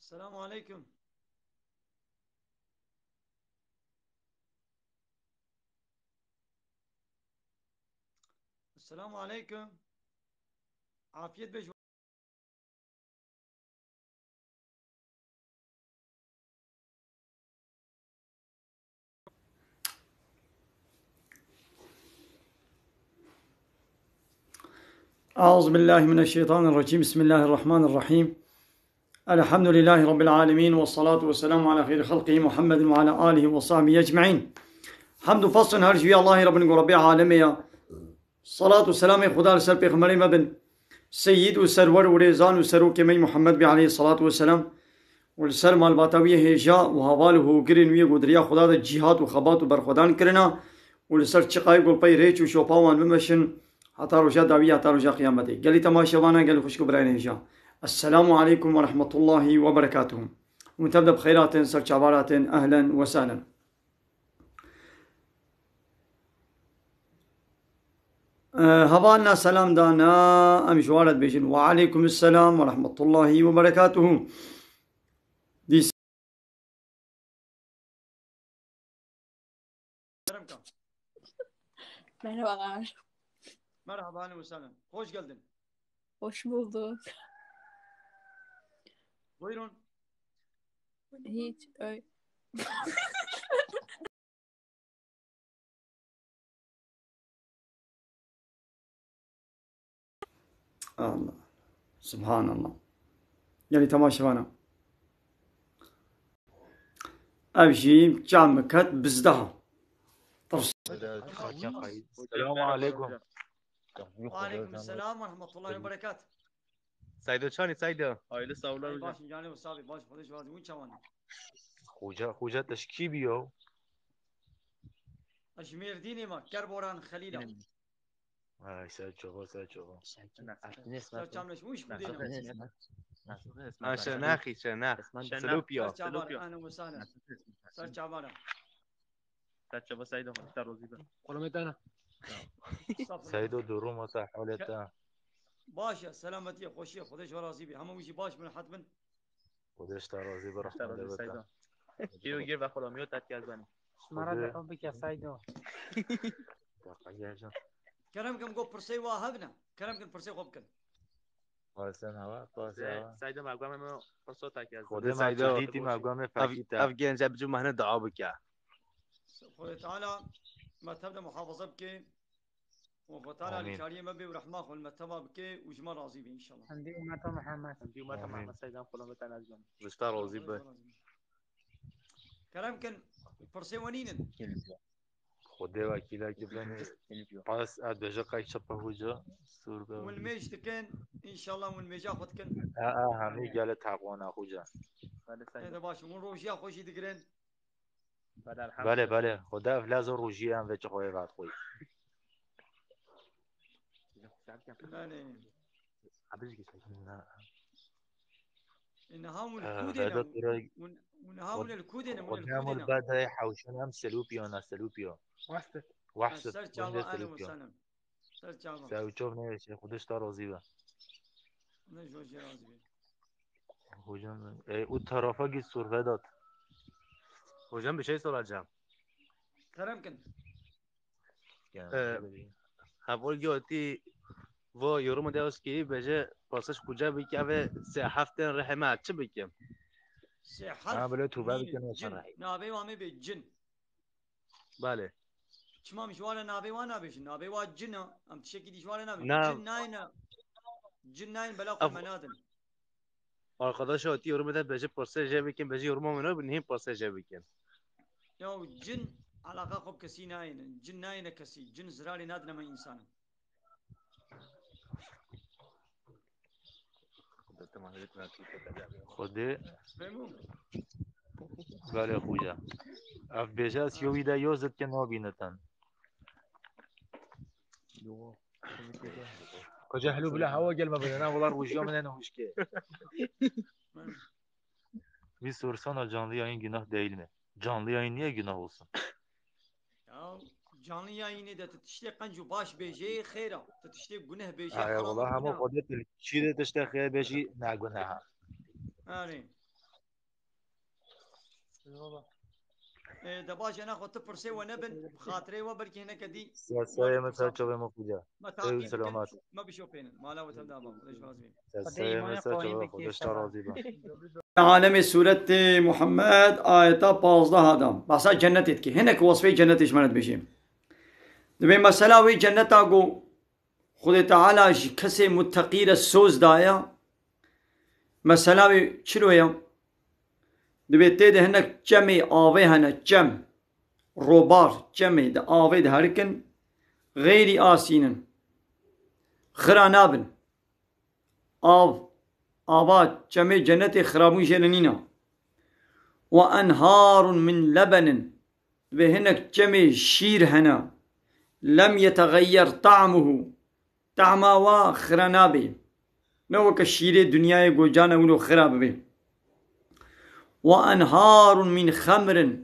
السلام عليكم. السلام عليكم. عافية بيش. أعوذ بالله من الشيطان الرجيم. بسم الله الرحمن الرحيم. الحمد لله رب العالمين، والصلاة والسلام على خير خلقه محمد وعلى آله وصحبه أجمعين. حمد فصل هر شوی الله رب رب عالمه. صلاة والسلام خدا سر پیغمبر مبن سيد وسرور ورزان وسروك مي محمد عليه الصلاة والسلام والسلام الباتوية هجا وهواله قرن ويا قدريا خدا دا جهاد وخبات وبرخدان كرنا والسر چقاي قول باي ريچ وشوپاوان بمشن حتى رجا داوية حتى رجا قيامته. قالي تماشوانا قالي خوشكو براين هجا. السلام عليكم ورحمة الله وبركاته. وتبدأ بخيرات سر چابارات. أهلا وسهلا. هبالنا سلام دانا أمشوارد بيجن وعليكم السلام ورحمة الله وبركاته. دي Merhabalar. Merhaba, أهلا وسهلا. Hoş geldin. Hoş bulduk. Buyurun. Hiç öyle. Allah. Subhanallah. Yani tamaşavana. أبشي جام كات بزدها. السلام عليكم. وعليكم السلام ورحمة الله وبركاته. سعيدو چانی سعیدو؟ Aile sağlar hocam. باش جاني وصابي باش خدش وازي وين شواني. خوجا تشکی بیو. أشمير ديني ما كربوران خليلا. سر چوغا. سر چاملش وش بدينا. شناخی شناخ. سلوپیا. أهلا وسهلا. سر چابانا. سر چابا سعیدو تا روزی بر. قلمتانا. سعیدو درو مسا حالتا. باشا سلامتي خوشي خدش ورازي بي. هم وشي باش من حتما. خودش تا راضی بر حاله بتا. کیو گیر و خلامیو تات از بنی. مرا دفعه بکیا سعیدو. كلام كم قو برسي واهبنا. كلام كم برسي خوب كن. واسن هوا پاسا. سعیدو مقام ما پرسو تات از. خود سعیدو دیتی مقام فکیتا. افغان جاب جو مهنه دعا بکیا. خود تعالى ما تبدا محافظه بك وفتالى لشاريه مبي ورحمه والمتبه بك وجمع راضي بي ان شاء الله. عندي امه محمد. عندي امه محمد سعيد خلاص انا ازبن. رشتا راضي به. كلام كان فرسي ونينن. خود وکیلا که بنی. پس ادوجه قایق شپه هوجا سوربه. والميج تكن ان شاء الله والميجا خد كن. همي قال تعبونا هوجا. هذا باش من روجيا خوشي دقرين. بله خدا افلاز روجی هم وچه خوی بعد خوی. بله. عبیش گیش نه. إنها من الكودنا ونها من الكودنا من الكودنا. خدنا بعد هاي حوشنا هم سلوبيو. وحشت. سر جابا أهلا وسهلا. سر جابا. سويتشوف نيش خدش ترازي به. نجوجي رازي به. هجوم والطرفة جي السرفة دات. هجوم بشيء صار جام. كلام كن. هفول جوتي و یورو دیوس کی بجه پاسش کجا بکی اوه 3 هفته رحمت چه بکیم؟ 3 حرف. بله تو بعد کنه جن. نابي وامي بالجن. بله. شما مشوار نابي وانا بيش نابي واجنا ام تشكي دي شوار نابي. جن ناين بلا خو منادن. arkadaş ati yorum eder bece pası je beken bece yorum amına bu neyin pası je beken. يو جن علاقة خب كسي ناين جن ناين كسي جن زراري نادنا ما إنسان. خده بله خوجا اف بجه سیوی دا یوزد که نابینتن کجا حلو بلا هوا گل ما بدنا والله روجیا من انا هوشکه bir sorsana canlı yayın günah değil mi? Canlı yayın niye günah olsun? Ya canlı yayını da tişte kancu baş beje khira tişte günah beje haram. والله هم قدرت الشيء ده تشتغل خير بيجي نا günah. يعني دباش أنا خدت فرصة ونبن خاطري وبركي هنا كدي سیاسه مثلا چوبه مخوجه ما تعقيب سلامات ما بشوفين ما لا وتبدا ليش لازم سیاسه مثلا چوبه خودش ترازی با عالم سورة محمد آية 15 هذا بس جنة كي هناك وصفي جنة شمنت بشيم دبي مسألة وي جنة أقو خد تعالى كسي متقير السوز دايا مسألة وي شنو هي دبي تيد هناك جمي آوي هنا جم روبار جمي دا آوي دا هركن غير آسين خرانابن آباد جمي جنة خرابون شرنينا وأنهار من لبن بهنك جمي شير هنا لم يتغير طعمه طعما وخرنابي نوك الشير الدنيا جانا ولو خراب به وأنهار من خمر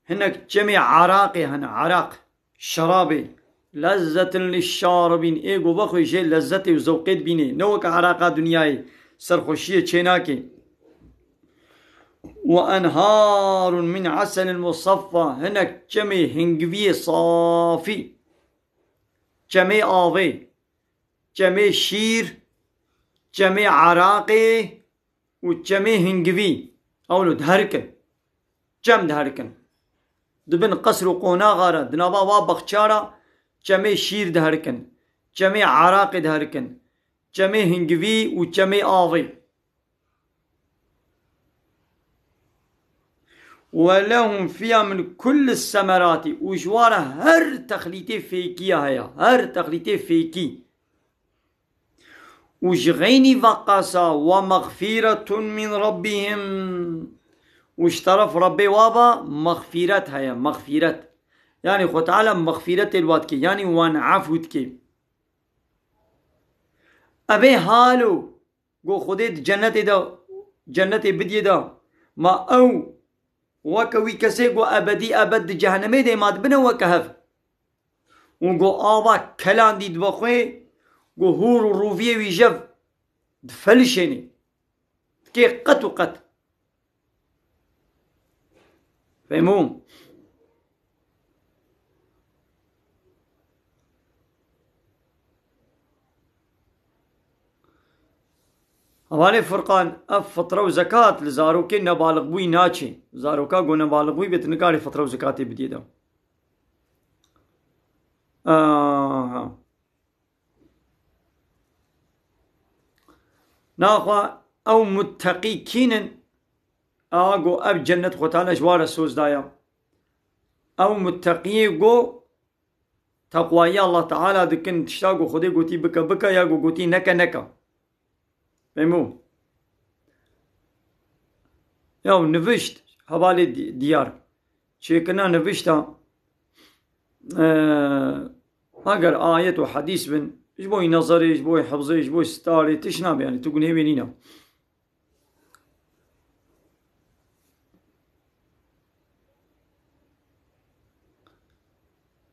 هناك جميع عراقي هنا عراق شرابي لذة للشاربين ايقو بخوي شيء لذة وزوقيت بيني نوك عراقا دنياي سرخوشية چيناكي وأنهار من عسل مصفى هناك جميع هنقوي صافي جميع آوي جميع شير جميع عراقي وجميع هنقوي أولو دهركن جم دهركن دبن قصر وقونا غارة دنابا وابخشارة جميع شير دهركن جميع عراقي دهركن جميع هنقوي وجميع آوي ولهم فيها من كل الثمرات وجوارة هر تخليتي فيكية هيا هر تخليتي فيكي وجغيني وقاسا ومغفرة من ربهم واشترف ربي وابا مغفرة هيا مغفرة يعني خو تعالى مغفرة الواتكي يعني وان عفوتكي أبي حالو قو خديت جنتي بدي دا ما أو وكوي كسيقو أبدي أبد جهنمي دي ماد بنا وكهف ونقو آبا كلان دي دبخوي قو هور وروفيه ويجف دفلشيني كي قط وقت فهمون هواني فرقان اف فطره وزكاة لزاروكي نبالغ بوي ناچي زاروكا قو نبالغ بوي بتنقاري فطره وزكاتي بديدا ناخوا او متقي كينن اقو اب جنة خوتانا جوار السوز دايا او متقي قو تقوى الله تعالى دكن تشتاقو خدي قوتي بكا بكا يا قوتي نكا نكا فهمو يو نفشت حوالي ديار شي كنا نفشتها اگر آية وحديث بن اجبوي نظري اجبوي حفظي اجبوي ستاري تشناب يعني تقول هي بينينا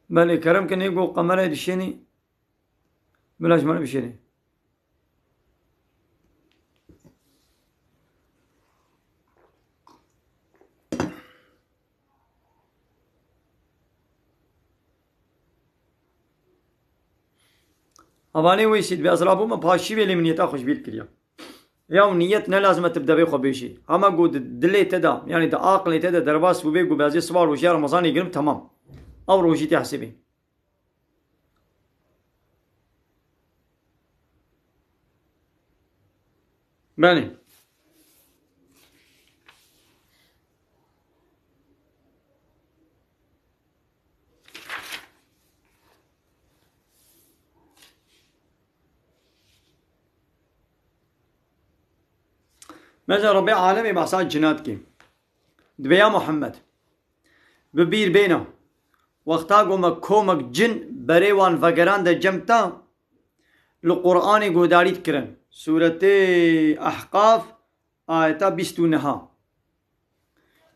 بل كرم كان يقول قمرة دشيني بلاش ما بشيني اواني ويسيد بأزرابو ما باشي بيلي من نيتا خوش بيل كريا يا نيتنا لازم تبدا بيخو بيشي اما قود دلي تدا يعني دا عقل تدا درباس وبيقو بازي صبار وشي رمضان يقرم تمام او روجي تحسبي باني مثلا ربي عالمي بحساد جناتكي دبيا محمد ببير بينا وقتا قوما كومك جن بريوان فقران دا جمتا القرآن قوداري تكرن سورة أحقاف آية بستونها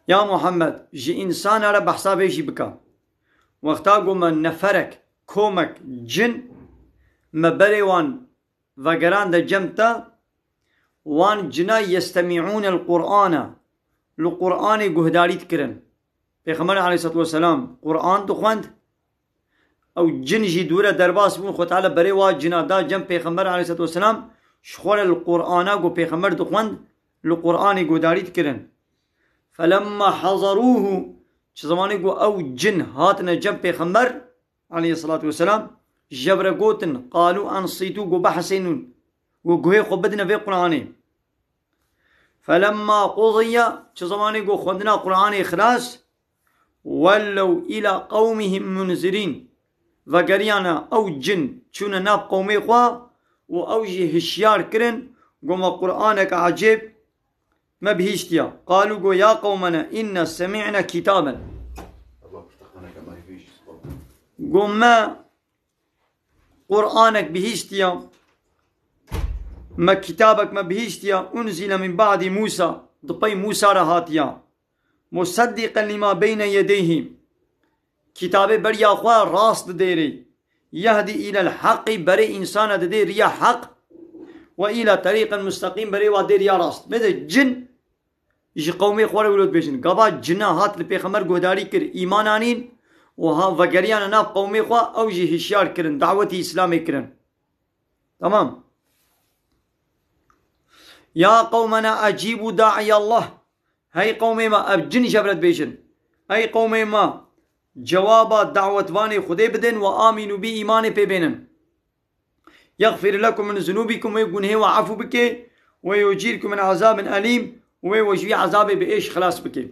يا محمد جي إنسان على بحسابه جي بكا وقتا قوما نفرك كومك جن مبريوان فقران دا جمتا وان جنا يستمعون القرآن لقرآن گهداری تکرن پیغمبر علیه الصلاة والسلام قرآن تو خوند او جن جی دوره درباس بون خود تعالی بری وا جنا دا جم پیغمبر علیه الصلاة والسلام شخور القرآن گو پیغمبر تو خوند لقرآن گهداری تکرن فلما حضروه چه زمانی گو او جن هاتنا جم پیغمبر علیه الصلاة والسلام جبر گوتن قالوا انصیتو گو بحسنون گو گوه خو بدنا في قرآنه فلما قضي چه زمانی گو خوندنا قرآن اخلاص ولوا الى قومهم منذرين وگریانا او جن چون ناب قومي خوا و او جي هشيار کرن گو ما قرآنك عجيب ما بهيشتيا قالوا گو يا قومنا إن سمعنا كتابا گو ما قرآنك بهيشتيا ما كتابك ما بهيشتيا أنزل من بعد موسى ضبي موسى رهاتيا مصدقا لما بين يديه كتاب بريا خوا راست ديري يهدي إلى الحق بري إنسان دير يا حق وإلى طريق مستقيم بري ودير يا راست ماذا جن يجي قومي خوار ولود بيجن قبا جنا هات لبيخمر قهداري كر إيمانانين وها وقريانا ناب قومي خوا أو جي هشيار كرن دعوتي إسلامي كرن تمام يا قومنا أجيبوا داعي الله هاي قومي ما أبجن جبرت بيجن هاي قومي ما جواب دعوة واني خدي بدن وآمنوا بي إيماني بيبينن يغفر لكم من ذنوبكم ويقنه وعفو بك ويجيركم من عذاب أليم ويوجي عذابي بإيش خلاص بك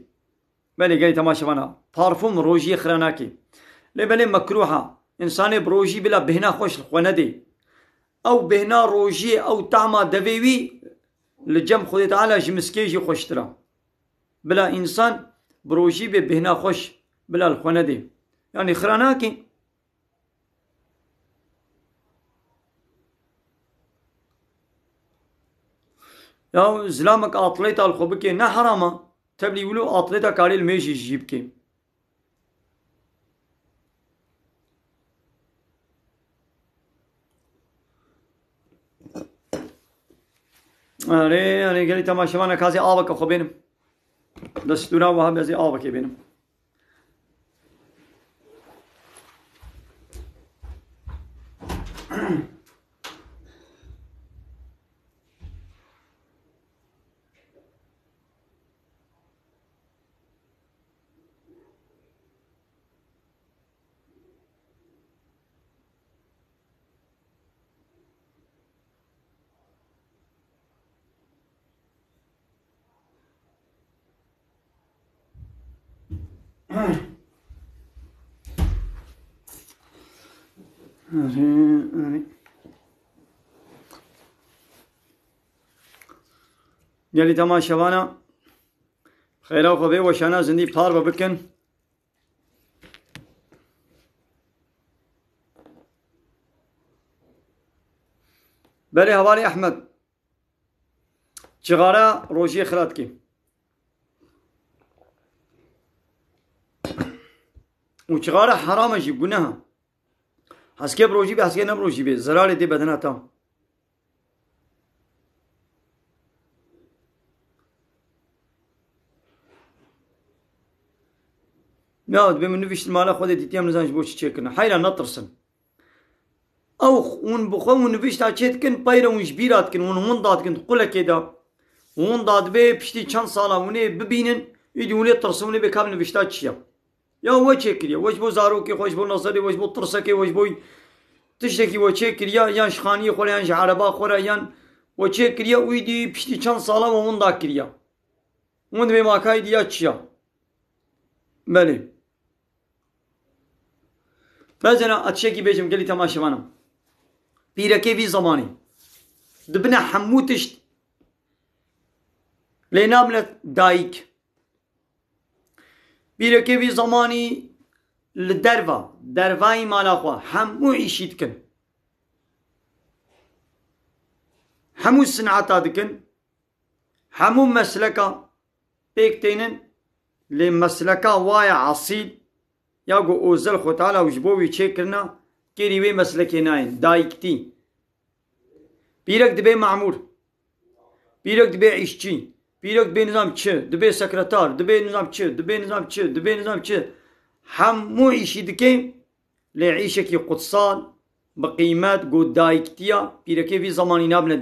بلي قالي تماشا وانا طارفهم روجي خراناكي لبلي مكروحة إنساني بروجي بلا بهنا خوش الخواندي أو بهنا روجي أو طعما دويوي لجم خدي تعالى جمسكيجي خوشترا بلا إنسان بروجي بهنا خوش بلا الخواندي يعني خراناكي يا زلامك أطليتا الخبكي نحرامة تبلي ولو أطليتا كاري الميشي جيبكي أري قالي تماشا وانا كازي آبك أخو بينم دستورا وها بيزي آبك بينم يلي تماشا وانا خيرا وخبي وشانا زندي بطار ببكن بلي هوالي أحمد شغارة روشي خراتكي وشغارة حرام جيب قناها حسكي بروجي بي حسكي نبروجي بي زراري دي بدنا تام ناود بمن نفيش المالا خودي ديتيام نزانج بوش تشيكنا حيرا نطرسن او ون بخو نفيش تا تشيتكن بايرا ونش بيراتكن ون دادكن تقول كده ون داد بي بشتي چند سالا وني ببينن يدي وني ترسوني بكاب نفيش تا تشيا يا هو تشيكريا وش بو زاروكي خوش بو نصري وش بو طرسكي وش بو تشتكي وتشيكريا يان شخاني خورا يان عربا خورا يان وتشيكريا ويدي بشتي چند سالا ون داكريا ون بي ماكاي ديا تشيا بله مثلا اتشكي بيجم قال لي تماشى وانا بيركي في زماني دبنا حموتشت لناملة دايك بيركي في زماني درفاي مالاخوا حمو عيشيتكن حمو الصنعات دكن حمو مسلكا بيكتينن لمسلكا وايا عصيل ياغو اوزل خو تعالى وجبوي تشيكرنا كيري وي مسلكي ناين دايكتي بيرك دبي معمور بيرك دبي عيشتي پیرک دبی نظام چه دبی سکرتار دبی نظام چه دبی نظام چه دبی نظام چه همو عیشی دکیم لعیشه کی قدسال بقیمت گو دایکتیا پیرکی وی زمانی نابنه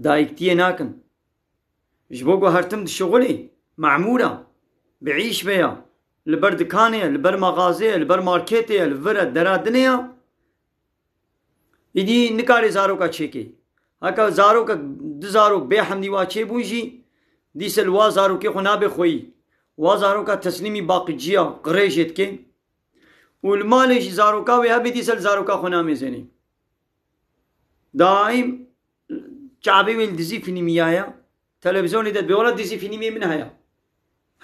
دایکتیه ناکن جبو گو هرتم شغلی معموره بعيش بيا لبر دكانية لبر مغازية لبر ماركتية لبر درادنية يدي نكاري زارو کا چيكي هكا زارو کا دزارو بيحمدي واچي بوجي دي سلوا زارو كي خنا بخوي وزارو کا تسليمي باقي جيا قريشت كي والمالش زارو کا ويها دي سل زارو کا خنا مزني دائم چابي ويل دزي فيلميايا تلفزيون ده بيولا دزي فيلمي من هيا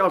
4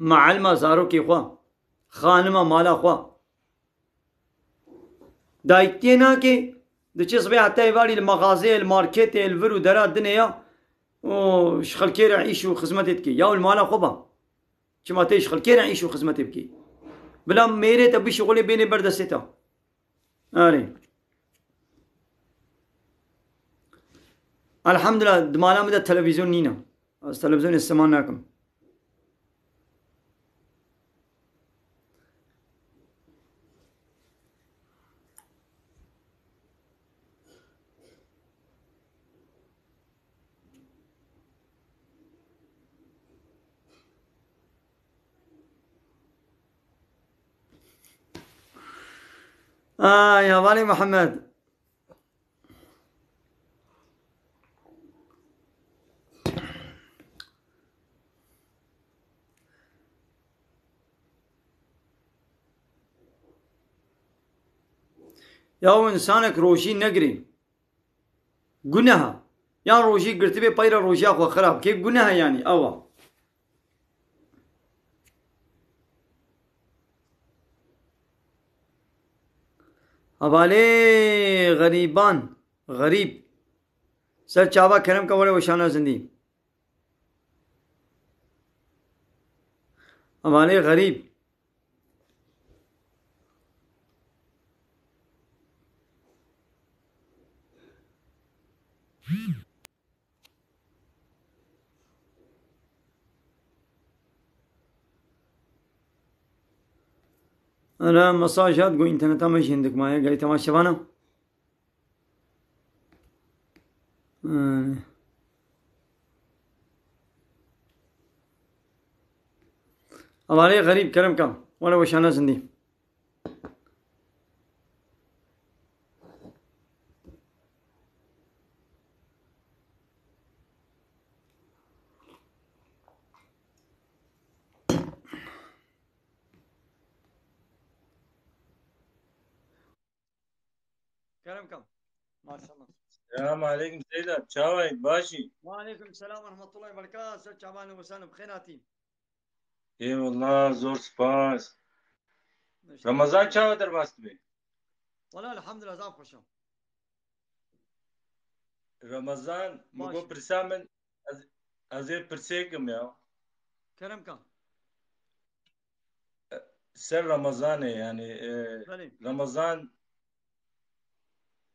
معلمة زارو كي خوا خانمة مالا خوا دايكتينا كي دچي صبيح حتى يبالي المغازي الماركت الفرو درا الدنيا وشخل كير عيشو خزمتك يا المالا خوبا كما تيشخل كير عيشو خزمتك بلا ميري تبي شغلي بيني بردستا آري الحمد لله دمالا مدى التلفزيون نينا التلفزيون استمعناكم يا والي محمد يا إنسانك روشي نقري قناها يعني روشي قلت بي بايرا روشي أخوة خراب كيف قناها يعني أوا حوالے غریبان غریب سر چاوا کرم کا وڑے وشانہ زندی حوالے غریب أنا مساجات قو إنترنتا ماشي عندك معايا قالي تماشى شبانا حوالے غریب کرم کا وڑے وشانہ زندی كلام كم ما شاء الله السلام عليكم سيدة شاوي باشي وعليكم السلام ورحمة الله وبركاته سر شعبان وسهلا بخيراتي اي والله زور سپاس رمضان چاو در باست بي والله الحمد لله زعف خوشم رمضان مگو ماشي پرسا من از پرسيكم يا كلام كم سر رمضان يعني بلي رمضان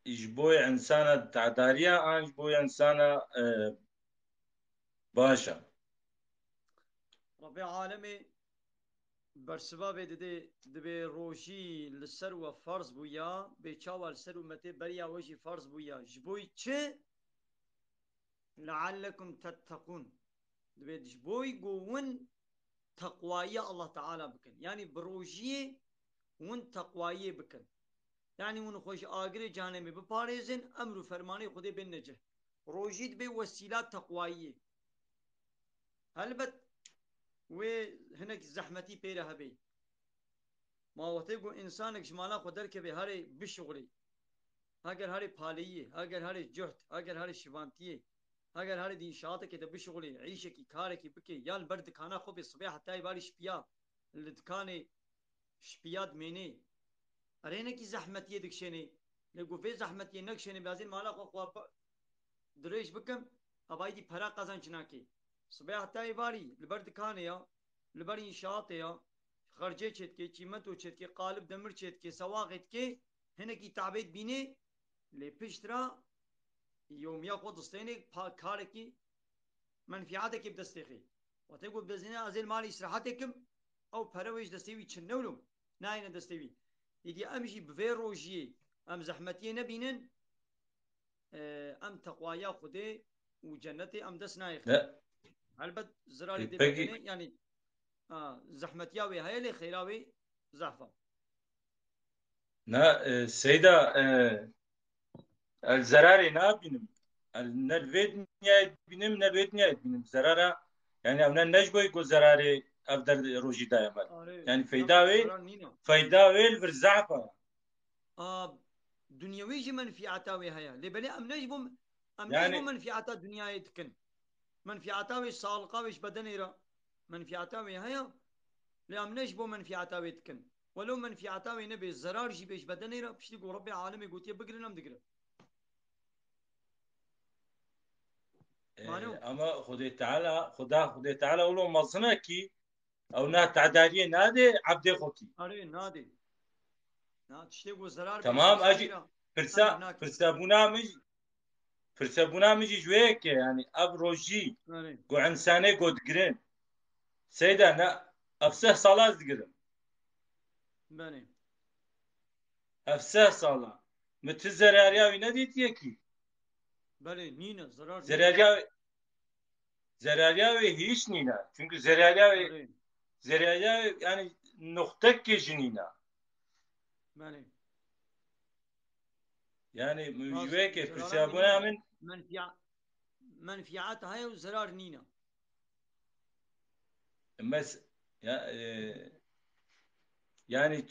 يجبوي انسانة تعداريا يجبوي انسانة باشا ربي عالمي برسباب دبي روشي للسر وفرض بويا بيشاوى السر ومتي بريا وجي فرض بويا جبوي تشي لعلكم تتقون دبي جبوي قوون تقوايا الله تعالى بكن يعني بروجي ون تقوايا بكن يعني ون خوش آگري جانبي بپاريزن امر فرماني خودي بالنجه روجي دبي وسيلات تقوايا هلبت وهناك زحمتي بيرها بي ما وتيقو إنسانك جمالا قدر كبي هاري بشغلي اگر هاري پالية اگر هاري جهد اگر هاري شبانتية اگر هر دی شاطه که بشغلی عیشه کی کاره کی بکی یا البرد کانا خوب صبح حتی باری شپیا لدکان شپیاد مینی ارینه کی زحمتیه دکشنی لگو في زحمتیه نکشنی بازین مالا خو دریش بکم ابای دی پرا قزان چناکی صبح حتی باری البرد کانه یا البری شاطه یا خرجه چت کی قیمتو چت کی قالب دمر چت کی سواقت کی هنه کی تعبید بینی لپشترا يوميا خود دستيني كاركي منفعاتك بدستيخي وتقول بزنا ازل مالي استراحتكم او برويج دستيوي تشنولم ناين دستيوي يدي امشي بفيروجي ام زحمتي نبينن ام تقوايا خدي وجنتي ام دسنايخ لا البت زراري دي بقي بدني يعني زحمتياوي هاي لي خيراوي زحفه نا سيدة الزراري نابينم النلفيد نيايت بينم نلفيد نيايت بينم زرارة يعني أنا نجبو يقول زراري أفضل روجي دايما يعني فايداوي الفرزعفة دنيوي جي منفعتاوي هيا لبلي ام نجبو يعني منفعتا دنيا يتكن منفعتاوي سالقاويش بدنيرا منفعتاوي هيا لام نجبو منفعتاوي يتكن ولو منفعتاوي نبي الزرار جي بيش بدنيرا بش تقول ربي عالمي قلت يبقرنا مدقرا اما خدي تعالى ولو مصنكي او نا تعداريه نادي عبد خوتي اري نادي تشتغل زرار تمام اجي فرسا مجي جويك يعني ابروجي قو انساني قد قرين سيدا نا افسه صلاة قرن بني افسه صلاة متزرارياوي نديت يكي بله نينا زرارياوي هيش نينا çünkü زرارياوي yani nokta kejinina yani müjveke firsabuna min منفعات هاي وزرار نينا بس يعني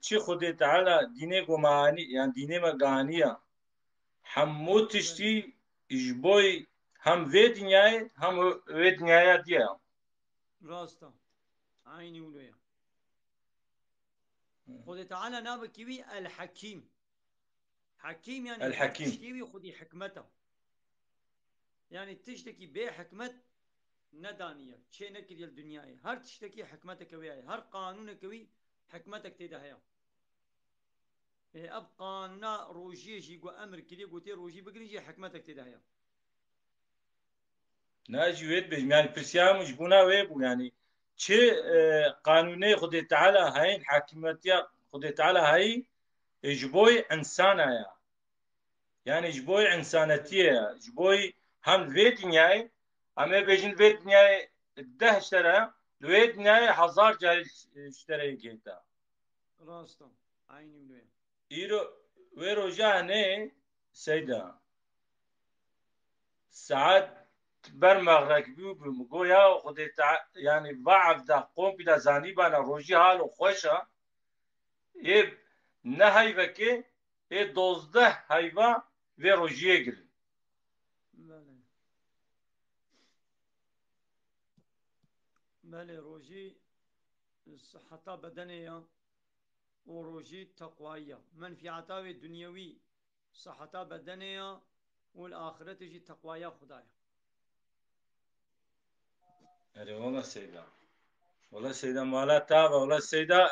تشي خدي تعالى ديني قماني يعني ديني مقانية حمو تشتي إجبوي هم في دنياي هم في دنياي ديا راستا عيني ولويا خدي تعالى نابكيوي الحكيم حكيم يعني الحكيم تشتيوي خدي حكمته يعني تشتكي بحكمة ندانية شيء نكري الدنيا هر تشتكي حكمتك وياي هر قانونك وي حكمتك تدهيا اب قانونا روجي جي امر كلي قوتي روجي بقريجي حكمتك تدهيا ناجي ويد بج يعني برسيام جبونا ويبو يعني شي قانوني خدي تعالى هاي الحاكمية خدي تعالى هاي جبوي انسانة يعني جبوي انسانتية جبوي هم في دنياي اما بيجن في دنياي 10 اشترى في دنياي 1000 جاري اشترى كيتا راستا عيني ملوين ايرو ويرو جاني سيدا ساعات برمغرك بيو بمقويا خدي يعني بعض ده قوم بلا زاني بانا روجي حالو خوشا يب نهاي بكي اي 12 هايفا في روجيه گرن بله روجي صحتا بدنية وروجي تقوية منفعتها الدنيوي صحتا بدنية والآخرة تجي تقوية خدايا أري والله سيدا مالا تابا والله سيدا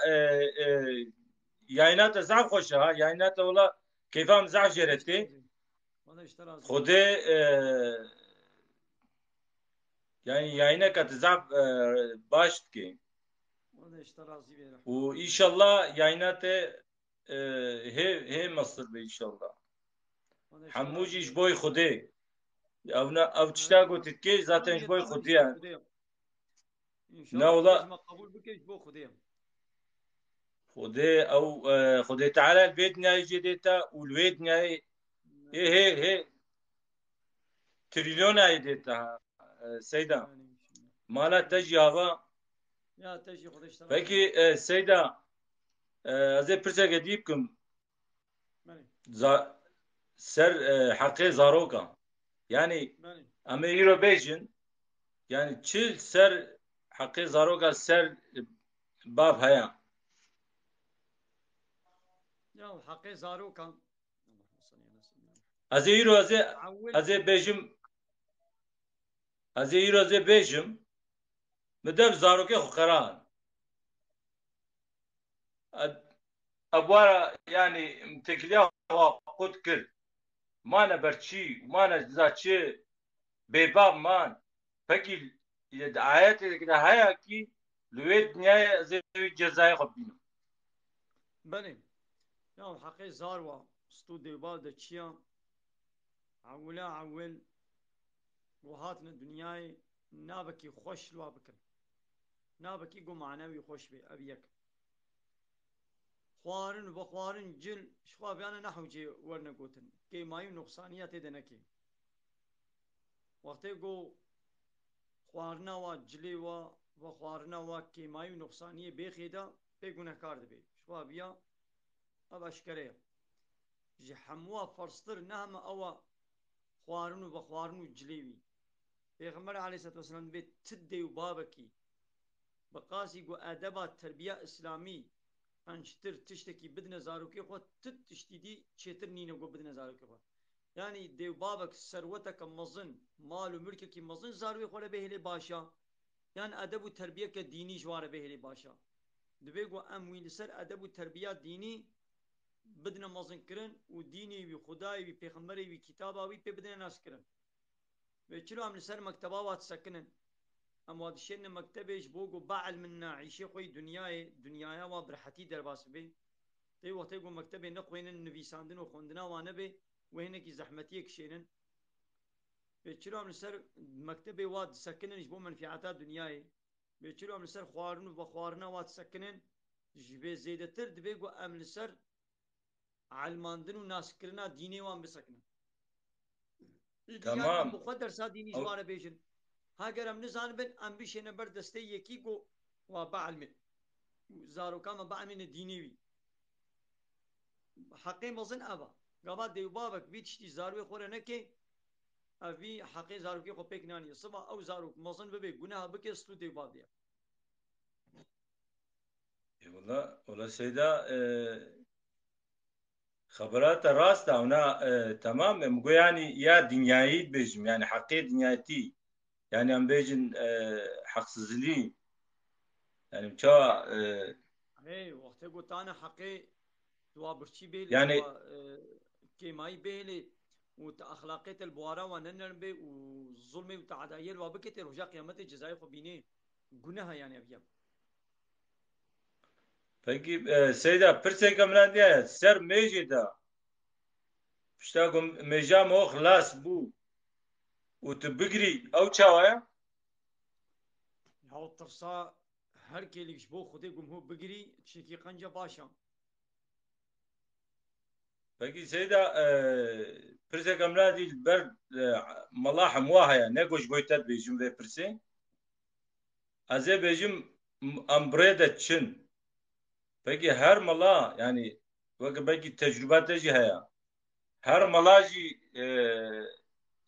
ياينات زعف خوشها ياينات والله كيفام زعف جرتي خدي يعني ياينة كتزعف باشتكي وإن شاء الله ياينات هي مصر بإن شاء الله حموجي جبوي خدي او تشتاقو تتكي ذاتن جبوي خدي يعني لا والله قبول بكيش بو خدي او خدي تعالى البيت نهاية جديتا والبيت نهاية هي تريليون هاي ديتا سيدا مالا تجي هوا يا تجي خدي اشتغل فكي سيدا ازي برسا قديبكم سر حقي زاروكا يعني ئەمە ئیرۆ بێژن یعنی چل سەر حەقی زارۆکە سەر باب هەیە يا حقي زاروكا ئەزێ ئیرۆ عول ئەزێ بێژم ئەزێ ئیرۆ ئەزێ بێژم مدەم زارۆکەی خۆ قەران ئەبوارە ینی تکلیا قوت کرد مانە بەرچی مانە زاچێ بێباب مان پەکی ئاەتێکدا هەیەکی لێ دنیای ئەزێ جەزای خۆ بینم بلي يا حقي زاروا ستوديو بعد تشيا عولا عول وهاتنا دنياي نابكي خوش لوا بكر نابكي قو معنوي خوش بي أبيك خوارن وخوارن جل شخوا بيانا نحو جي ورنا قوتن كي مايو نقصانيات دنكي وقتی گو خوارنا و جلی و خوارنا و کیمایی و نقصانی بیخیدا به گناهکار دبی شوا بیا اب اشکره جی هموا فرستر نهم او خوارن و خوارن و جلیوی پیغمبر علیه الصلاه والسلام به تدی و بابکی بقاسی گو ادب تربیه اسلامی انشتر تشتکی بدن زاروکی خو تد تشتیدی چتر نینه گو بدن زاروکی خو يعني ديو بابك ثروتك مظن مال وملكك مظن زاروي خوله به لي باشا يعني ادب وتربيه كديني جوار به لي باشا دبيغو امويل سر ادب وتربيه ديني بدنا مظن كرن وديني وخداي وبيغمبري وكتابه وي بدنا ناس كرن بيچلو ام سر مكتبه وات سكنن ام واد شين مكتبش بوغو بعل منا عيشه خوي دنيايا وبرحتي درباس بي تي وقتي مكتبه نقوين نويساندن وخوندنا وانبه وهناك زحمتي كشينن بيشلو من سر مكتبي واد سكنن جبو منفعات دنياي بيشلو من سر خوارن وخوارنا واد سكنن جبي زيدتر دبيغو امن سر علماندن وناس كرنا ديني وان بسكنن تمام بقدر سا ديني جواره بيجن هاگر ام نزان بن ام بيشن بر دسته يكي گو و بعلم زارو كما بعلم ديني وي حقي مزن ابا قابات ديو بابك بيتشتي زاروي خوره نكي أبي حقي زاروكي خو بيك ناني صبا أو زاروك مظن ببي جناها بكي سلو ديو باب ديا والله سيدا خبرات راست هنا تمام مقول يعني يا دنياي بيجم يعني حقي دنياتي يعني ام بيجن حق سزلي يعني مشا هي وقت قلت أنا حقي دوا برشي بيلي يعني كيماي بيلي وأخلاقية البوارة وننن بي وظلمي وتعدايل وبكتير رجا قيامتي جزائي خو بيني جناها يعني أبيام Peki Seyda pirseka minan diye ser mejê da pişta ku mêja me xlas bû û tu bigirî ew çawa ye? هاو ترسا هر كيليش بو خدي قم هو بقري تشكي قنجة باشا Peki Seyda pirseka minan dî ber mala hemwa heye ne goş goytet bêjim vê pirsê ez ê bêjim em birê de çin peki her mala yani weke belkî tecrübe te jî heye her mala jî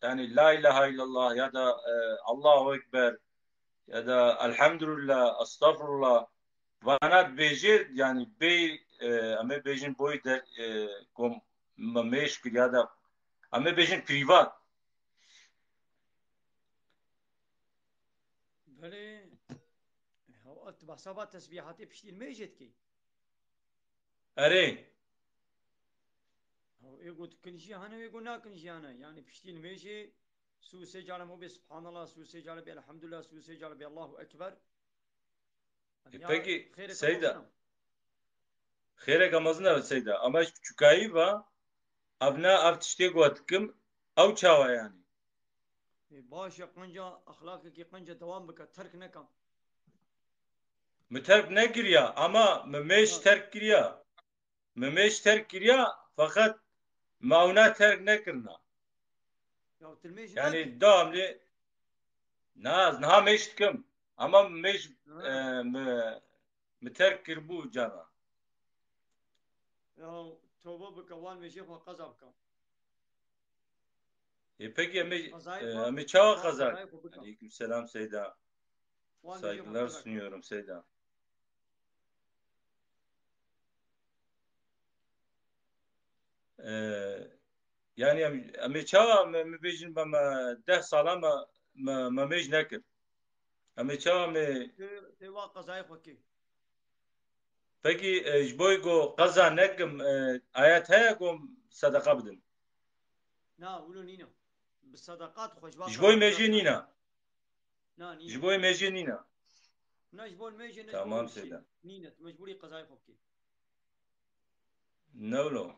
yani la ilahe illallah ya da Allahu Ekber ya da elhamdülillah, estağfurullah vanat bejir yani bey ame bejin boy der kom meş ya da ame bejin privat. بله how بحسابات تسبيحاتي بشتي الميجد كي Ere هو يقول كنجي هنا ويقول نا كنجي هنا يعني بشتي الميجي سو سجال مو سبحان الله سو سجال الحمد لله سو سجال الله أكبر peki خيرك Seyda مظلم xêrek amazına Seyda ama küçükayı va abna av tiştê gotkim ew çawa yani. باشا قنجة أخلاقك قنجة دوام بك ترك نكم Mi terk nekiriya ama mi meş terk kiriya. Mi meş terk kiriya fakat mauna terk nekirna. يا تلميج ناكي Yani devamlı naz naha meştkim ama meş mi terk kir bu cana. يا توبة بك وان ميجي وقزا بك Peki Kazayı bu- emi çava Ha, kazar. kazayı bu bıkan. Aleykümselam Seyda. Wan de Saygılar jok sunuyorum Seyda. Yani emi çava me bejin bama 10 sala me mej nekir. Emi çava me Tewa kazayı xoki. peki ji bo go qaza nekim ayet heye go sadaka bidin. Na ولو نينا بالصدقات خوش Ji bo mejê nîna. نا Ji نينا bo mejê nîna. نجبول ميجي Tamam نجبول Seyda. نينا مجبوري قزاي خوكي Nevlo.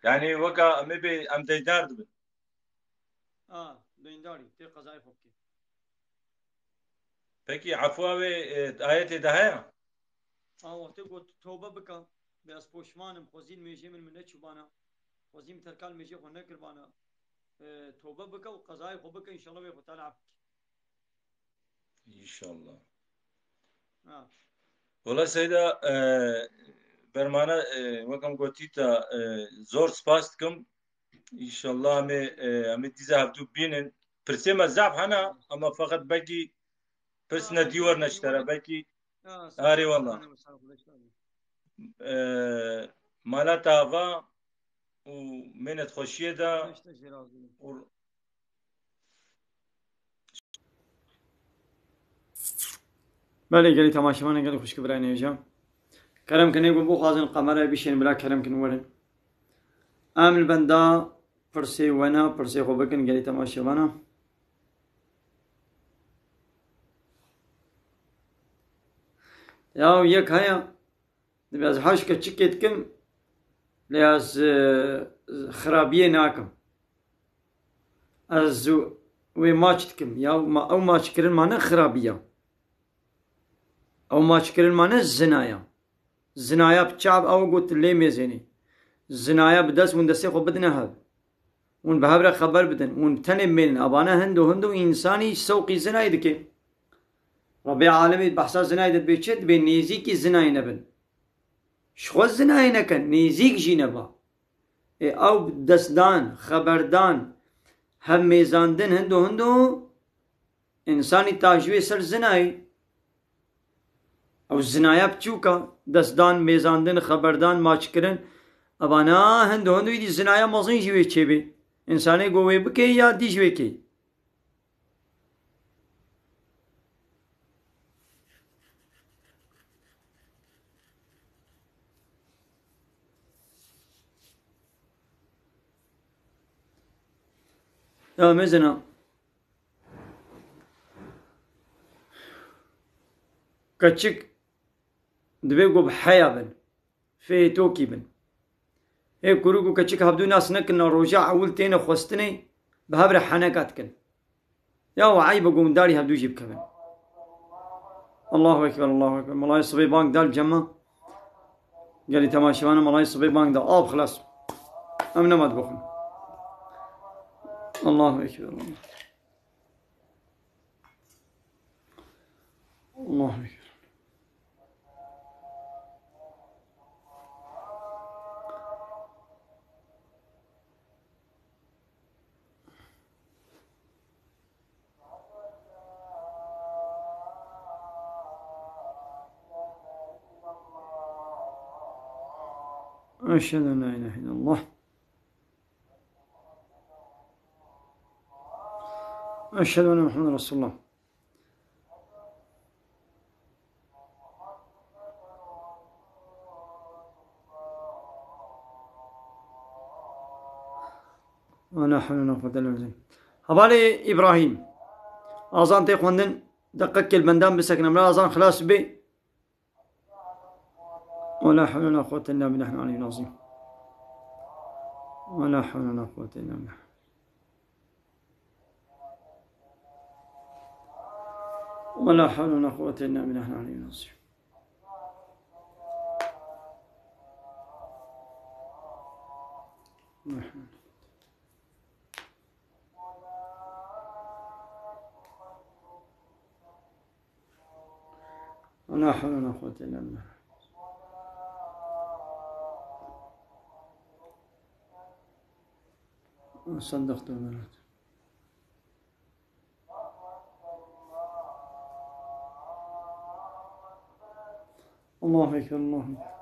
Yani vaka emi be em deydar dibin. دينداري تي قزاي خوكي Peki afwa ve ayeti de heye? وقت قلت توبة بك بس بوشمانم خوزين ميجي من نتشبانا خوزين تركال ميجي خو نكربانا توبة بك وقزاي خو بك ان شاء الله بيخو تلعب İnşallah. اه Valla Seyda bermana vakam gotita zor spas dikim. İnşallah emi dize haftu binin. Pirsema zaf hana ama fakat belki pirsine diyor neştera belki صح والله. انا مسافر ليش مالات هوا ومنت خوشیه دا ليش تجي رازي بله گلی تماشاوانه گلی خوشک برای نیجا کرم کنی گو بو خازن قمره بیشین بلا کرم کن ورن عامل بندا پرسی ونا پرسی خو بکن گلی تماشاوانه یا یک هیا دبی از حاش که چکت کم لیاز خرابیه ناکم از وی ماچت کم یا او ماچ کرن مانه خرابیه او ماچ کرن مانه زنایا زنایا بچاب او قلت لي ميزيني زنایا بدس وندسي خو بدنا هذا ون بهبره خبر بدن ون تنه ملن ابانا هندو انساني سوقي زناي دكي ربي عالمي بحثا زناي دت بيچت بين نيزيكي زناي نبن شخو زناي نكن نيزيك جينبا او دسدان خبردان هم ميزاندن هندو انساني تاجوي سر زناي او زنایا بچوکا دستدان میزاندن خبردان ماچ کرن ابانا هندو دی زنایا مازن جوی چه بی انسانی گوی بکی یا دی جوی کی ya mesela kaçık دبي قو بحيا بن في توكي بن هي كروكو كتشك هبدو ناس نكن رجع اول تين خوستني بهبر حنكات كن يا وعيب قوم داري هبدو جيب كبن الله اكبر الله اكبر ملاي صبي بانك دال جمع قال لي تماشي وانا ملاي صبي بانك دا خلاص امنا ما تبخن الله اكبر الله اكبر أشهد أن لا إله إلا الله أشهد أن محمد رسول الله ولا حول ولا قوة إلا بالله هبالي إبراهيم أذان تيخوندن دقق البندان بسكن لا أذان خلاص بي ولا حول ولا قوة إلا بالله العلي العظيم ولا حول ولا قوة إلا بالله ولا حول ولا قوة إلا بالله العلي العظيم ولا حول ولا قوة إلا بالله صدقت وبلغت الله أكبر الله أكبر.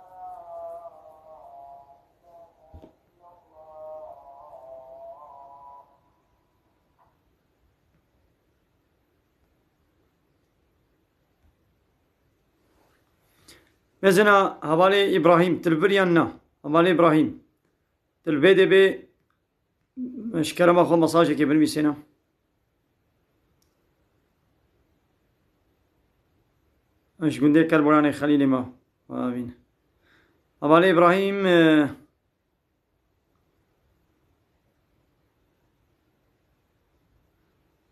مثلا حواله إبراهيم تلبريانا حواله إبراهيم تلبيد بي مشكرة ما خو مساجة كبر ميسينا ايش قندي كربوناني خليل ما آمين. حواله إبراهيم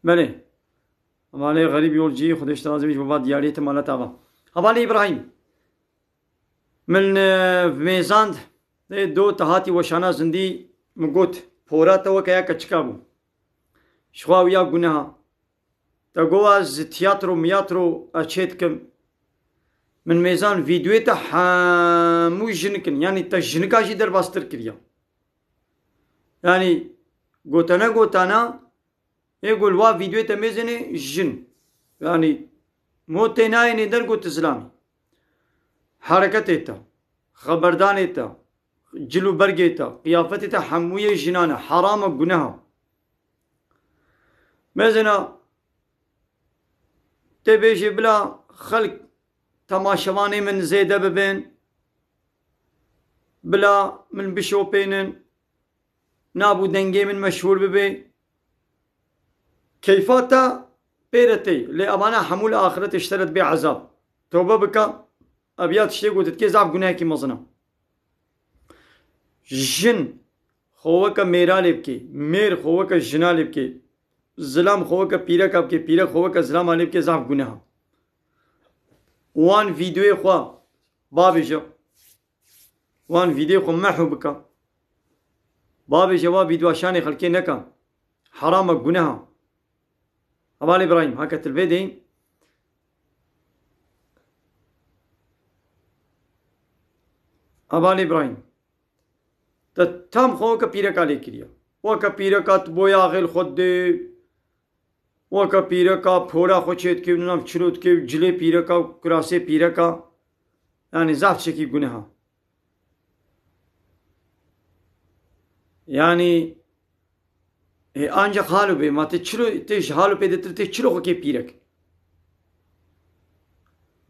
بله حواله غريب يولجي خدش ترازميش بابا دياريت مالا تابا. حواله إبراهيم من ميزاند دو تهاتي وشانا زندي مقوت فورات وكيا كتشكابو شخواويا قناها تقواز تياترو مياترو أشيتكم من ميزان فيديوهتا حامو جنكن يعني تجنكا جي در باستر كريا يعني قوتانا يقول وا فيديوهتا ميزاني جن يعني موتيناي ندر قوت اسلامي حركتها خبردانيتا جلو برقيتا قيافتها حموية جنانة حرام قناها مزنا تبيجي بلا خلق تماشواني من زيدة ببين بلا من بشوبينن نابو دنگي من مشهور ببي كيفاتا بيرتي لأمانة حمول آخرت اشترت بي عذاب توبة بكا أبيات شتيق وتتكي زعب قناها كي مزنا جن خوكا ميرا لبكي مير خوكا جنا لبكي ظلام خوكا پيرا كابكي پيرا خوكا ظلام لبكي زعب قناها وان فيديو خوا بابي جو وان فيديو خوا محو بكا بابي جوا فيديو شاني خلقي نكا حرام قناها أبال إبراهيم هكا تلفيدي أبال إبراهيم تم خوكا پيرا كالي كريا وكا پيرا كات بويا غيل خود دي وكا پيرا كا پورا خوشيت كيو نام چروت كيو جلي پيرا كا كراسي پيرا كا يعني زعف شكي گناها يعني ancak halu be mate çilo te halu pe de te çilo ke pirek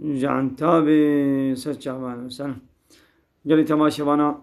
جانتا به سچا وانا مثلا جلی تماشا وانا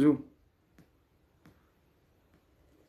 زو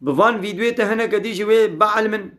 بفان فيديو تهنا كدي جوي بعلم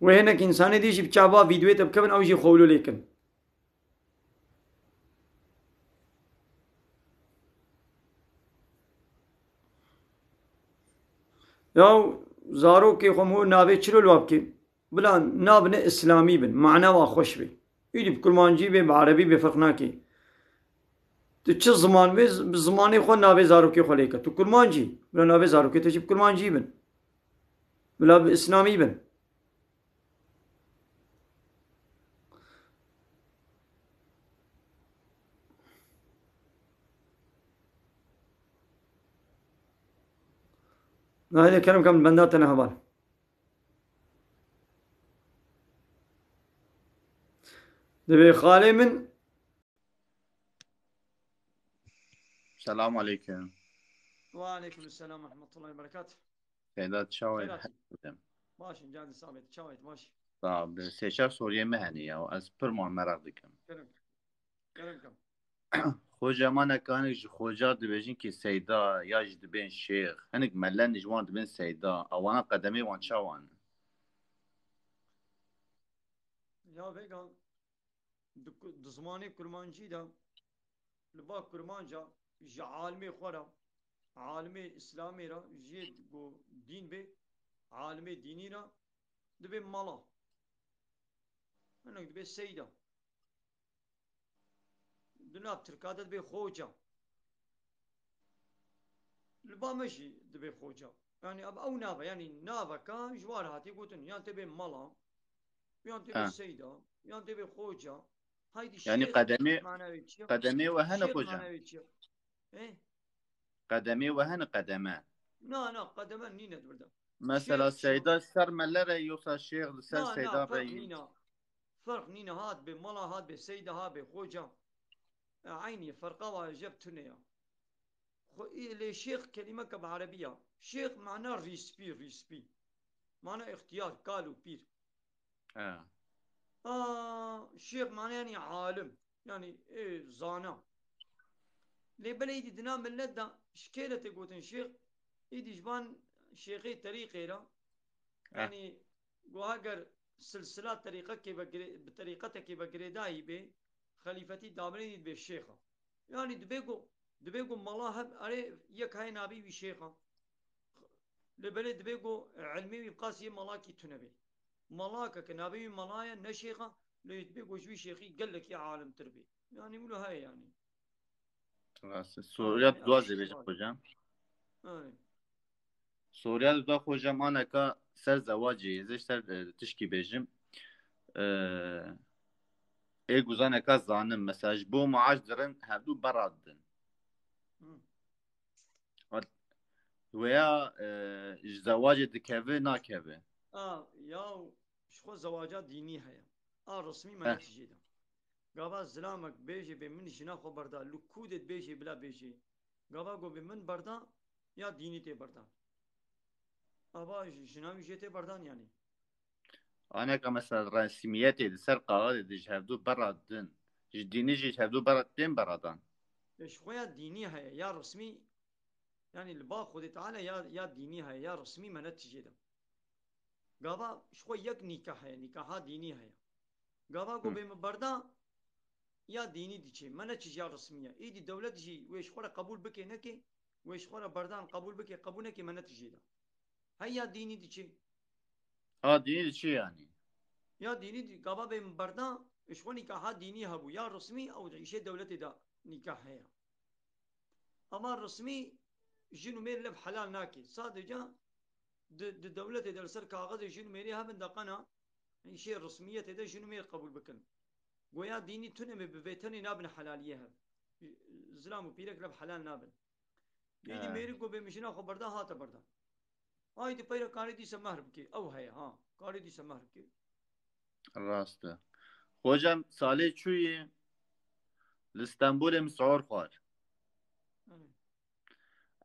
وهنا إنسان دي جيب شابا فيديو تب كمان أو يجي خولو لكن ياو زارو كي خمو نابي چلو الواب كي بلا نابن إسلامي بن معنى وخوش بي يجي بكرمانجي بي بعربي بفرقنا كي تو زمان بي زماني خو نابي زارو كي خوليكا تو كرمانجي بلا نابي زارو كي تجيب كرمانجي بن بلا إسلامي بن هذا الكلام كم بنداتنا هبال دبي خالي من السلام عليكم. وعليكم السلام ورحمة الله وبركاته. سيدات شاوي ماشي جاد ثابت شاوي ماشي. طب سيشاف سوريا مهنية وأز برمان مرق دكم. كلام كم. خوجا ما نكانك جي خوجا دبيجين كي سيدا يا جي دبين شيخ هنك ملان جوان دبين سيدا اوانا قدمي وان شاوان Ya vegan dizmanê Kurmancî de li ba Kurmanca ji alimê xwe re alimê İslamê re jê got dîn bê alimê dînî re dibe mala hinek dibe seyda di nav Tirka de dibe xoca li ba me jî dibe xoca yani ew nava yani naveka ji war hatî gotin yan tebe mala yan tebe اه seyda yan tebe xoca haydi يعني şêx قدمي manavê çi ye قدمي وهن şêx Khoja manavê çi ye قدمي وهن قدما na qademen nîne birde مثلا şêx çi ye سيدا سر ملره يوصل شيخ سر na سيدا ferq بي nîne فرق نينا هات بملا هات بسيدة هات بخوجة عيني فرقة job Tania لشيخ كلمة بعربية شيخ معناه ريسبي ريسبي معناه اختيار قالوا بير اه شيخ معناه يعني عالم يعني إيه زانا لي بليدي دنا من لدى شكيلة تقولن شيخ يدي جبان شيخي طريقي لا اه يعني وهاجر سلسلة طريقة كي بطريقتك كي بقريداي به خليفتي دابرين به الشيخة يعني دبيقو ملاهب أري يك هاي نبي بشيخة لبلد دبيقو علمي بقاسي ملاكي تنبي ملاكك نبي ملايا نشيخة ليتبيقو شوي شيخي قال لك يا عالم تربي يعني ملو هاي يعني سوريا يعني دوازي بيجي خوجا يعني سوريا دو خوجا ما نكا سر زواجي زي سر تشكي بيجم اي گوزانه که زانم مساج بو معاش درن هدو برادن ويا زواج دكبه ناكبه يا شخو زواجات ديني هيا رسمي ما اه نتيجة ده قابا زلامك بيجي بمن جنا خو بردا لكودت بيجي بلا بيجي قابا قو بمن بردا يا ديني تي بردا ابا جناوي جيتي بردان يعني انا كمثلا رسمياتي دي سر قرار دي هدو برادن جديني جي هدو برادن برادان شخويا ديني هيا يا رسمي يعني البا خودي تعالى يا ديني هيا يا رسمي ما نتيجة ده قابا شخو يك نكاح هيا نكاحا ديني هيا قابا قو بمن بردا يا ديني ديشي ما نتيجة رسمية ايدي دولة جي ويش خورا قبول بكي نكي ويش خورا بردان قبول بكي قبول نكي ما نتيجة ده هيا ديني ديشي اه ديني شي يعني يا ديني دي قبا بين بردا شو نكاح ديني هبو يا رسمي او عيشه دولتي دا نكاح هي اما الرسمي جنو مير لب حلال ناكي صادجا دولتي دا سر كاغذ جنو ميري هبن دا قنا شيء الرسمية دا جنو مير قبول بكن ويا ديني تنمي ببيتني نابن حلالية هب زلام بيرك لب حلال نابن يدي ميري قو بمشنا خو بردا هاتا بردا هاي دي بيرك كاري دي سمهر بكي او هيا كاري دي سمهر بكي راسته خوجم سالی چوی لإسطنبول مسعور خوار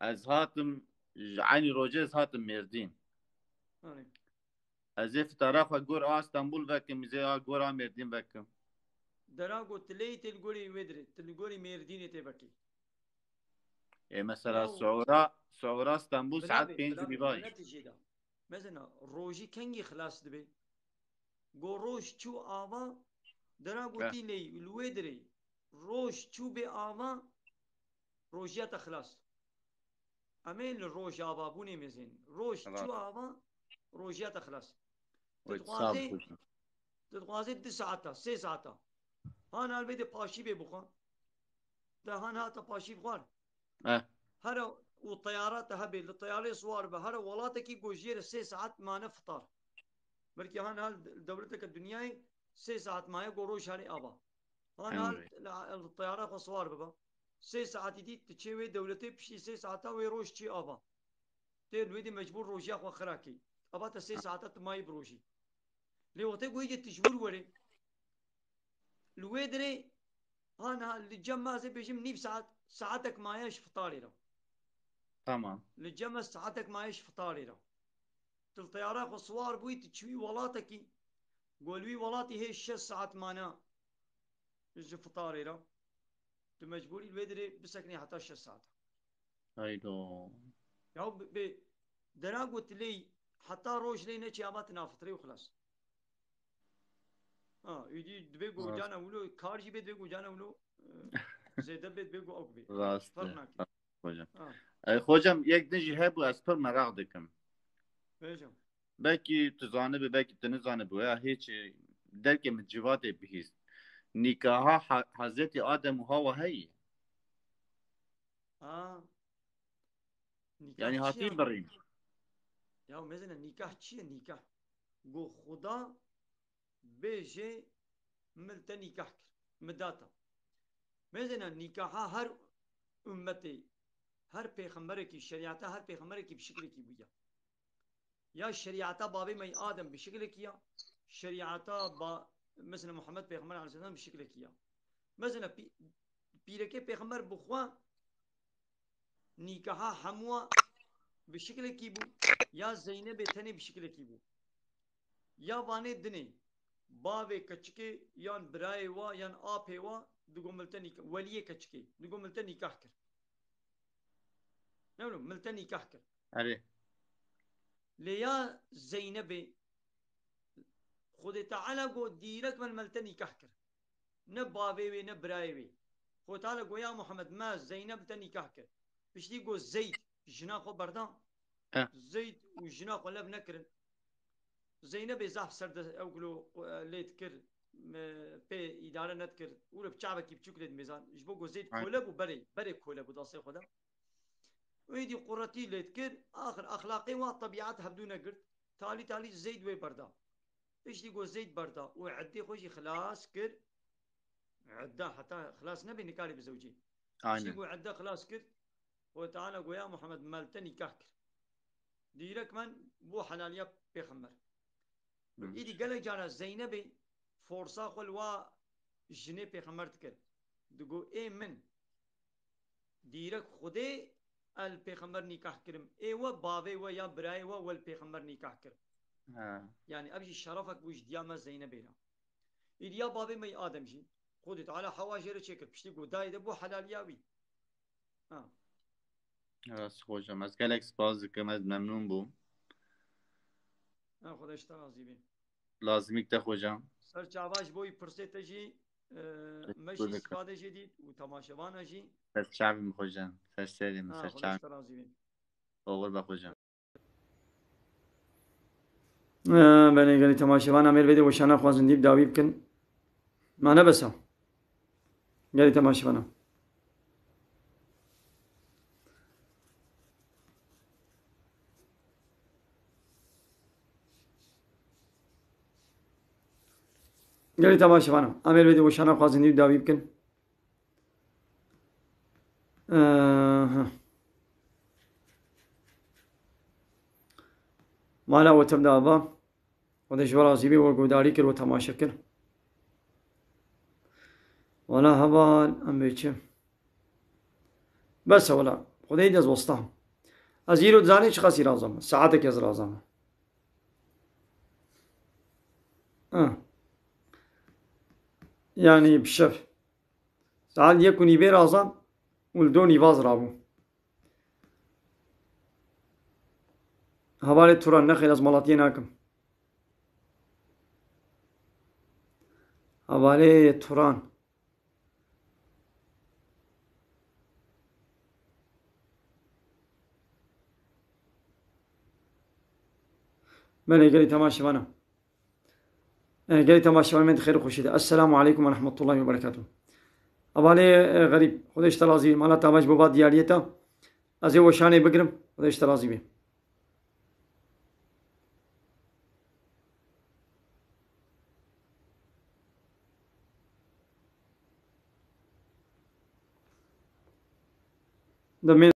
از هاتم عینی روجز هاتم مردین از اف طرف گور استنبول وکم زی گور مردین وکم دراغو تلي تلقولي ودري تلقولي ميرديني تبكي مثلا ياو سعورا استنبول ساعت بلابي 5 بلابي بیبای ما نتيجة ده مثلا روجي كنجي خلاص دبي جو روش چو آوا دراغو تلي الودري روش چو بي آوا روجيات خلاص امين الروج آوا بوني مزين روش چو آوا روجيات خلاص ويتصاب تتغازي 2 ساعات 3 ساعات هانا البيت باشي بي بخان ده هانا هاتا باشي بخان هر والطيارات هبي الطيارة صوار بهر ولاتك جوجير 6 ساعات ما نفطر بلكي هان دولتك الدنيا 6 ساعات ما يقولوش هاري أبا هان الطيارة صوار بابا 6 ساعات دي تشوي دولتي بشي 6 ساعات ويروش شي أبا تير ويدي مجبور روشي أخو خراكي أبا 6 ساعات ما يبروشي ليه وقت يجي تجبر وري الويدري هان اللي جمع زي بيجي منيب ساعتك ما يش فطاري له تمام للجمع ساعتك ما يش فطاري له الطيارة خصوار بويت تشوي ولاتكي قولوي ولاتي هي 6 ساعات مانا يجي فطاري له تو مجبوری الویدری بسکنی حتی 6 ساعت هایدو یا به درا قلت لي حتى روج لي نتي ابات نافطري وخلاص يجي دبيقو جانا ولو كارجي بيت بيقو جانا ولو زيدا بيت بيقو اوكبي راسته فرق خوجم خوجم یک دنجی هبو از پر مراغ دکم بيجم بلکه تو زانه به بلکه تو نزانه به یا هیچ درک متجوات بهیست نکاح حضرت آدم ها و هی يعني هاتين برين يا مثلا نكاح چیه نكاح گو خدا بيجي ملتا نكاح كر مداتا مثلا نكاحا هر امتي هر پیغمبر کی شریعتا هر پیغمبر کی بشکل کی بویا یا شریعتا بابی می آدم بشکل کیا شریعتا با مثلا محمد پیغمبر علیه السلام بشکل کیا مثلا پیرکه پیغمبر بخوا نکاحا هموا بشکل کی بو یا زینب تنی بشکل کی بو یا وانه دنی باوی کچکه یان برای وا یان آپی وا دگو ملتا نکاح ولیه کچکه دگو ملتا نکاح کر نمونو ملتا نکاح کر عليه لیا زینب خود تعالی گو دیرک من ملتا نکاح کر نه باوی وی نه برای وی خود تعالی گو یا محمد ما زینب تا نکاح کر بشتی گو زید جنا خو بردان زید و جنا خو لب نکرن زینب زاف سرد اوگلو لیت کر پی اداره نت کر ولا بچابه کی بچوک لید میزان جبو گو زید کولب و بری کولب و داسه خدا ويدي قرتي ليت كر آخر أخلاقي وطبيعتها بدون قرد تالي زيد وي بردا إيش يقول زيد بردا وعدي خوشي خلاص كر عدا حتى خلاص نبي نكالي بزوجي إيش يقول عدا خلاص كر وتعالى قويا يا محمد مالتني كهكر ديرك من بو حلاليا بيخمر إيدي قال جانا زينبي فرصة خلوا جني بيخمر تكر دقو إيه من ديرك خدي البيغمبر نكاح كرم ايوه بابي ويا براي والبيغمبر نكاح كرم يعني ابجي شرفك بوش دياما زينبينا إليا بابي مي آدم جي خود تعالى حواجر شكل بشتي قو داي دبو حلال ياوي راست خوشم از گلک سپاس دکم از ممنون بوم خودش ترازي بين لازمیک تا خوشم سر چاواش بوي فرصت جي مشي استفاده جديد وتماشوان جي سر شعبی مخوشم سر سریم سر خودش شعبی ترازي بين اوغل بخوشم بله گلی تماشوان امیر بده وشانا خوازن دیب داوی بکن ما نبسا گلی تماشوان گلی تماشوان امیر بده وشانا خوازن دیب داوی بکن مالا وتبدا ابا خودش ورازی بی و گوداری کر و تماشا کر ولا هبال ام بیچه بس ولا خدای دز وسطهم از یرو زانی چه خاصی رازم ساعتك از رازم يعني بشف ساعات يكون يبي رازم ولدون يباز رابو هبال توران نخيل از مالاتي ناكم هبال توران بله قالي تماشوانا قالي تماشوانا من خير خوشيده السلام عليكم ورحمة الله وبركاته أبالي غريب خدش ترازي مالا تاماج بباد دياليتا أزي وشاني بقرم خدش ترازي بي the